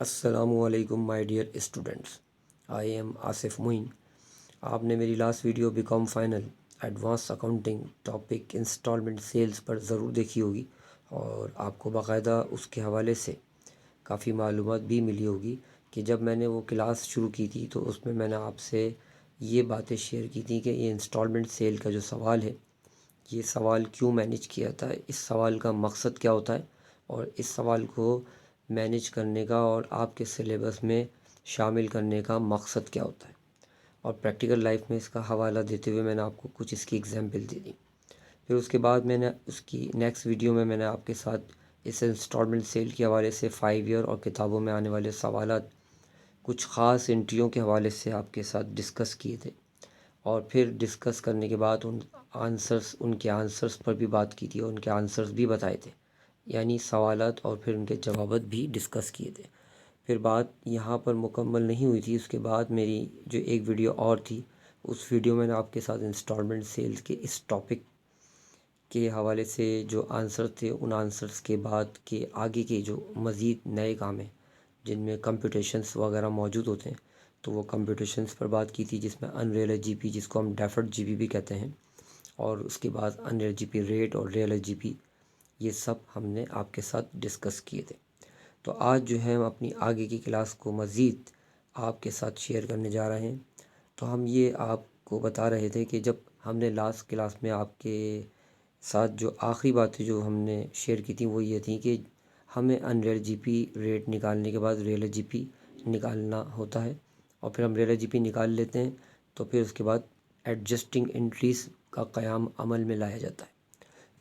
السلام علیکم my dear students, I am Asif Moin. آپ نے میری last video BCom final advance accounting topic instalment sales پر ضرور دیکھی ہوگی، اور آپ کو باقاعدہ اس کے حوالے سے کافی معلومات بھی ملی ہوگی کہ جب میں نے وہ کلاس شروع کی تھی تو اس میں نے آپ سے یہ باتیں شیئر کی تھیں کہ یہ انسٹالمنٹ سیل کا جو سوال ہے، یہ سوال کیوں مینیج کیا جاتا ہے، اس سوال کا مقصد کیا ہوتا ہے، اور اس سوال کو مینیج کرنے کا اور آپ کے سلیبس میں شامل کرنے کا مقصد کیا ہوتا ہے، اور پریکٹیکل لائف میں اس کا حوالہ دیتے ہوئے میں نے آپ کو کچھ اس کی ایگزامپل دے دی۔ پھر اس کے بعد میں نے اس کی نیکسٹ ویڈیو میں نے آپ کے ساتھ اس انسٹالمنٹ سیل کے حوالے سے 5 ایئر اور کتابوں میں آنے والے سوالات کچھ خاص انٹریوں کے حوالے سے آپ کے ساتھ ڈسکس کیے تھے، اور پھر ڈسکس کرنے کے بعد ان کے آنسرس پر بھی بات کی تھی اور ان کے آنسرس بھی بتائے تھے، یعنی سوالات اور پھر ان کے جوابات بھی ڈسکس کیے تھے۔ پھر بات یہاں پر مکمل نہیں ہوئی تھی، اس کے بعد میری جو ایک ویڈیو اور تھی، اس ویڈیو میں نے آپ کے ساتھ انسٹالمنٹ سیلز کے اس ٹاپک کے حوالے سے جو آنسر تھے، ان آنسرس کے بعد کے آگے کے جو مزید نئے کام ہیں جن میں کمپٹیشنس وغیرہ موجود ہوتے ہیں، تو وہ کمپٹیشنس پر بات کی تھی، جس میں انریلائز جی پی، جس کو ہم ڈیفرڈ جی پی بھی کہتے ہیں، اور اس کے بعد انریلائز جی پی ریٹ اور ریئلائز جی پی، یہ سب ہم نے آپ کے ساتھ ڈسکس کیے تھے۔ تو آج جو ہے ہم اپنی آگے کی کلاس کو مزید آپ کے ساتھ شیئر کرنے جا رہے ہیں۔ تو ہم یہ آپ کو بتا رہے تھے کہ جب ہم نے لاسٹ کلاس میں آپ کے ساتھ جو آخری باتیں جو ہم نے شیئر کی تھیں وہ یہ تھیں کہ ہمیں انریل جی پی ریٹ نکالنے کے بعد ریئل جی پی نکالنا ہوتا ہے، اور پھر ہم ریئل جی پی نکال لیتے ہیں، تو پھر اس کے بعد ایڈجسٹنگ انٹریز کا قیام عمل میں لایا جاتا ہے۔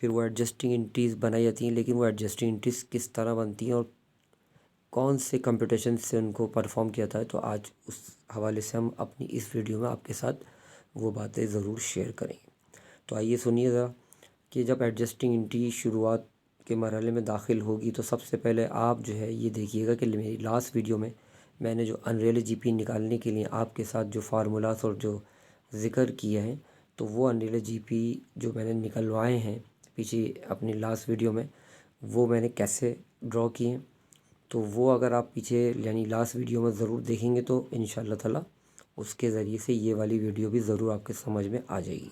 پھر وہ ایڈجسٹنگ انٹریز بنائی جاتی ہیں، لیکن وہ ایڈجسٹنگ انٹریز کس طرح بنتی ہیں اور کون سے کمپٹیشن سے ان کو پرفارم کیا جاتا ہے، تو آج اس حوالے سے ہم اپنی اس ویڈیو میں آپ کے ساتھ وہ باتیں ضرور شیئر کریں گے۔ تو آئیے سنیے ذرا کہ جب ایڈجسٹنگ انٹری شروعات کے مرحلے میں داخل ہوگی تو سب سے پہلے آپ جو ہے یہ دیکھیے گا کہ میری لاسٹ ویڈیو میں نے جو انریل جی پی نکالنے کے لیے آپ کے ساتھ جو فارمولاز اور جو ذکر کیے ہیں، تو وہ انریل جی پی جو میں نے نکلوائے ہیں پیچھے اپنی لاسٹ ویڈیو میں، وہ میں نے کیسے ڈرا کیے ہیں، تو وہ اگر آپ پیچھے یعنی لاسٹ ویڈیو میں ضرور دیکھیں گے تو انشاءاللہ تعالی اس کے ذریعے سے یہ والی ویڈیو بھی ضرور آپ کے سمجھ میں آ جائے گی۔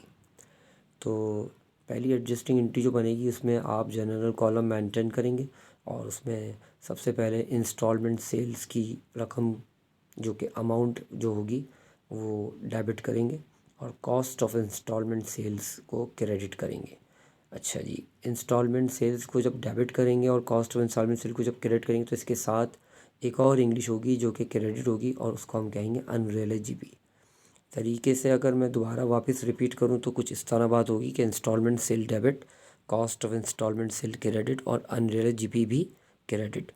تو پہلی ایڈجسٹنگ انٹری جو بنے گی اس میں آپ جنرل کالم مینٹین کریں گے، اور اس میں سب سے پہلے انسٹالمنٹ سیلز کی رقم جو کہ اماؤنٹ جو ہوگی وہ ڈیبٹ کریں گے، اور کاسٹ آف انسٹالمنٹ سیلز کو کریڈٹ کریں گے۔ اچھا جی، انسٹالمنٹ سیلز کو جب ڈیبٹ کریں گے اور کاسٹ آف انسٹالمنٹ سیل کو جب کریڈٹ کریں گے تو اس کے ساتھ ایک اور انگلش ہوگی جو کہ کریڈٹ ہوگی، اور اس کو ہم کہیں گے انریلائز جی پی۔ طریقے سے اگر میں دوبارہ واپس ریپیٹ کروں تو کچھ اس طرح بات ہوگی کہ instalment sale debit, cost of instalment sale credit, اور انریلائز جی پی بھی کریڈٹ۔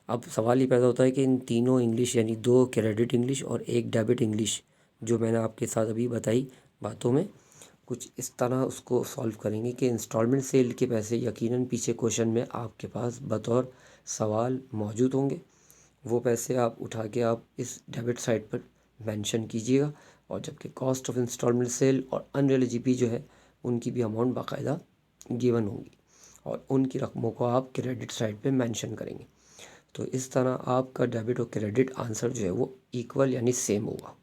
اب سوال یہ پیدا ہوتا ہے کہ ان تینوں انگلش یعنی 2 کریڈٹ انگلش اور 1 ڈیبٹ انگلش جو میں نے آپ کے ساتھ ابھی بتائی باتوں میں، کچھ اس طرح اس کو سالو کریں گے کہ انسٹالمنٹ سیل کے پیسے یقیناً پیچھے کوشچن میں آپ کے پاس بطور سوال موجود ہوں گے، وہ پیسے آپ اٹھا کے آپ اس ڈیبٹ سائٹ پر مینشن کیجیے گا، اور جبکہ کاسٹ آف انسٹالمنٹ سیل اور انریلائز جی پی جو ہے ان کی بھی اماؤنٹ باقاعدہ گیون ہوں گی، اور ان کی رقموں کو آپ کریڈٹ سائٹ پہ مینشن کریں گے۔ تو اس طرح آپ کا ڈیبٹ اور کریڈٹ آنسر جو ہے وہ ایکول یعنی سیم ہوگا۔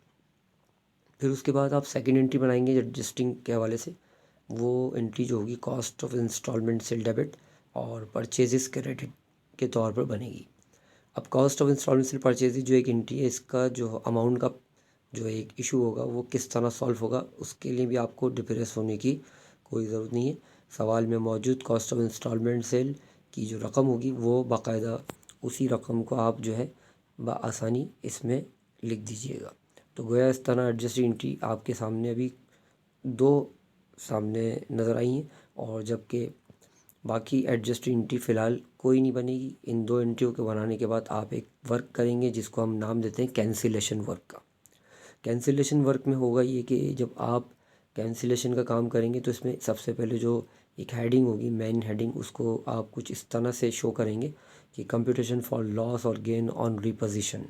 پھر اس کے بعد آپ سیکنڈ انٹری بنائیں گے ایڈجسٹنگ کے حوالے سے، وہ انٹری جو ہوگی cost of instalment sale debit اور پرچیزز کریڈٹ کے طور پر بنے گی۔ اب cost of instalment sale purchases جو ایک انٹری ہے، اس کا جو اماؤنٹ کا جو ایک ایشو ہوگا وہ کس طرح سالو ہوگا، اس کے لیے بھی آپ کو ڈپریس ہونے کی کوئی ضرورت نہیں ہے۔ سوال میں موجود کاسٹ آف انسٹالمنٹ سیل کی جو رقم ہوگی وہ باقاعدہ اسی رقم کو آپ جو ہے بآسانی اس میں لکھ دیجیے گا۔ تو گویا اس طرح ایڈجسٹنگ انٹری آپ کے سامنے ابھی 2 سامنے نظر آئی ہیں، اور جبکہ باقی ایڈجسٹنگ انٹری فی الحال کوئی نہیں بنے گی۔ ان 2 انٹریوں کے بنانے کے بعد آپ ایک ورک کریں گے جس کو ہم نام دیتے ہیں کینسلیشن ورک کا۔ کینسلیشن ورک میں ہوگا یہ کہ جب آپ کینسلیشن کا کام کریں گے تو اس میں سب سے پہلے جو ایک ہیڈنگ ہوگی، مین ہیڈنگ، اس کو آپ کچھ اس طرح سے شو کریں گے کہ کمپٹیشن فار لاس اور گین آن ریپوزیشن،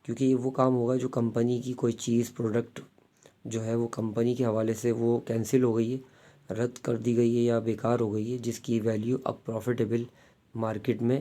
کیونکہ یہ وہ کام ہوگا جو کمپنی کی کوئی چیز پروڈکٹ جو ہے وہ کمپنی کے حوالے سے وہ کینسل ہو گئی ہے، رد کر دی گئی ہے یا بیکار ہو گئی ہے، جس کی ویلیو اب پروفیٹیبل مارکیٹ میں